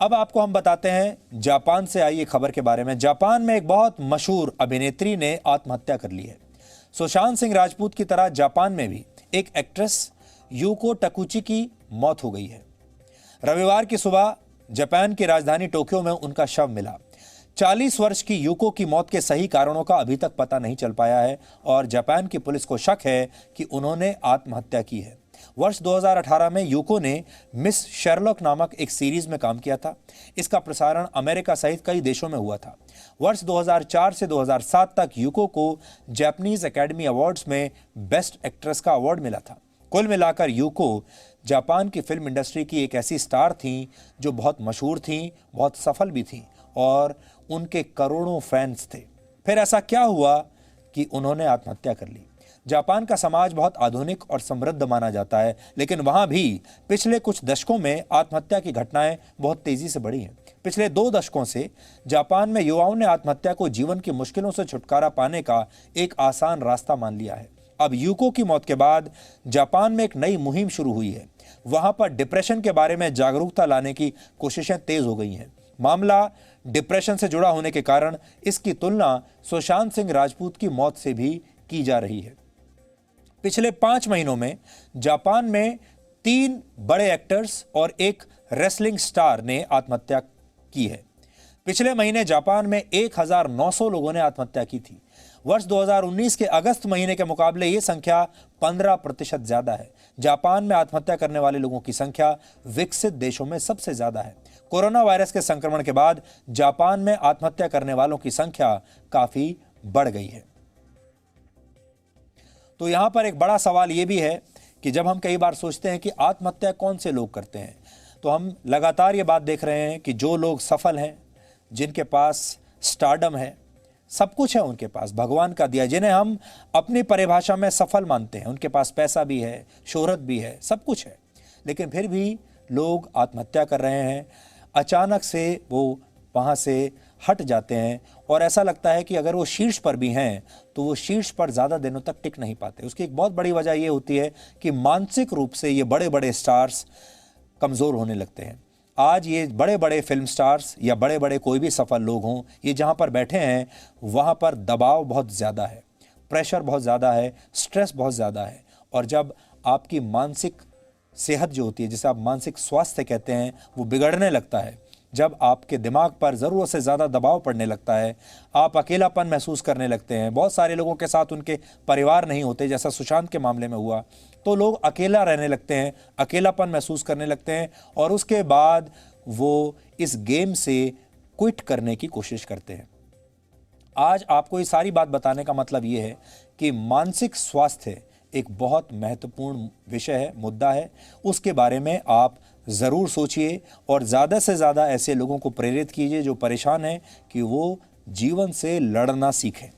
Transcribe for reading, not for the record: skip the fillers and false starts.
अब आपको हम बताते हैं जापान से आई एक खबर के बारे में। जापान में एक बहुत मशहूर अभिनेत्री ने आत्महत्या कर ली है। सुशांत सिंह राजपूत की तरह जापान में भी एक एक्ट्रेस यूको टकुची की मौत हो गई है। रविवार की सुबह जापान की राजधानी टोक्यो में उनका शव मिला। 40 वर्ष की यूको की मौत के सही कारणों का अभी तक पता नहीं चल पाया है और जापान की पुलिस को शक है कि उन्होंने आत्महत्या की है। वर्ष 2018 में यूको ने मिस शेरलॉक नामक एक सीरीज में काम किया था। इसका प्रसारण अमेरिका सहित कई देशों में हुआ था। वर्ष 2004 से 2007 तक यूको को जापानीज एकेडमी अवार्ड्स में बेस्ट एक्ट्रेस का अवार्ड मिला था। कुल मिलाकर यूको जापान की फिल्म इंडस्ट्री की एक ऐसी स्टार थी जो बहुत मशहूर थी, बहुत सफल भी थी और उनके करोड़ों फैंस थे। फिर ऐसा क्या हुआ कि उन्होंने आत्महत्या कर ली? जापान का समाज बहुत आधुनिक और समृद्ध माना जाता है, लेकिन वहां भी पिछले कुछ दशकों में आत्महत्या की घटनाएं बहुत तेजी से बढ़ी हैं। पिछले 2 दशकों से जापान में युवाओं ने आत्महत्या को जीवन की मुश्किलों से छुटकारा पाने का एक आसान रास्ता मान लिया है। अब यूको की मौत के बाद जापान में एक नई मुहिम शुरू हुई है। वहां पर डिप्रेशन के बारे में जागरूकता लाने की कोशिशें तेज हो गई हैं। मामला डिप्रेशन से जुड़ा होने के कारण इसकी तुलना सुशांत सिंह राजपूत की मौत से भी की जा रही है। पिछले 5 महीनों में जापान में 3 बड़े एक्टर्स और एक रेसलिंग स्टार ने आत्महत्या की है। पिछले महीने जापान में 1900 लोगों ने आत्महत्या की थी। वर्ष 2019 के अगस्त महीने के मुकाबले ये संख्या 15% ज्यादा है। जापान में आत्महत्या करने वाले लोगों की संख्या विकसित देशों में सबसे ज्यादा है। कोरोना वायरस के संक्रमण के बाद जापान में आत्महत्या करने वालों की संख्या काफी बढ़ गई है। तो यहां पर एक बड़ा सवाल यह भी है कि जब हम कई बार सोचते हैं कि आत्महत्या कौन से लोग करते हैं, तो हम लगातार ये बात देख रहे हैं कि जो लोग सफल हैं, जिनके पास स्टारडम है, सब कुछ है उनके पास, भगवान का दिया, जिन्हें हम अपनी परिभाषा में सफल मानते हैं, उनके पास पैसा भी है, शोहरत भी है, सब कुछ है, लेकिन फिर भी लोग आत्महत्या कर रहे हैं। अचानक से वो वहाँ से हट जाते हैं और ऐसा लगता है कि अगर वो शीर्ष पर भी हैं तो वो शीर्ष पर ज़्यादा दिनों तक टिक नहीं पाते। उसकी एक बहुत बड़ी वजह ये होती है कि मानसिक रूप से ये बड़े बड़े स्टार्स कमज़ोर होने लगते हैं। आज ये बड़े बड़े फिल्म स्टार्स या बड़े बड़े कोई भी सफल लोग हों, ये जहाँ पर बैठे हैं वहाँ पर दबाव बहुत ज़्यादा है, प्रेशर बहुत ज़्यादा है, स्ट्रेस बहुत ज़्यादा है। और जब आपकी मानसिक सेहत जो होती है, जिसे आप मानसिक स्वास्थ्य कहते हैं, वो बिगड़ने लगता है, जब आपके दिमाग पर ज़रूरत से ज़्यादा दबाव पड़ने लगता है, आप अकेलापन महसूस करने लगते हैं। बहुत सारे लोगों के साथ उनके परिवार नहीं होते, जैसा सुशांत के मामले में हुआ, तो लोग अकेला रहने लगते हैं, अकेलापन महसूस करने लगते हैं और उसके बाद वो इस गेम से क्विट करने की कोशिश करते हैं। आज आपको ये सारी बात बताने का मतलब ये है कि मानसिक स्वास्थ्य एक बहुत महत्वपूर्ण विषय है, मुद्दा है। उसके बारे में आप ज़रूर सोचिए और ज़्यादा से ज़्यादा ऐसे लोगों को प्रेरित कीजिए जो परेशान हैं कि वो जीवन से लड़ना सीखें।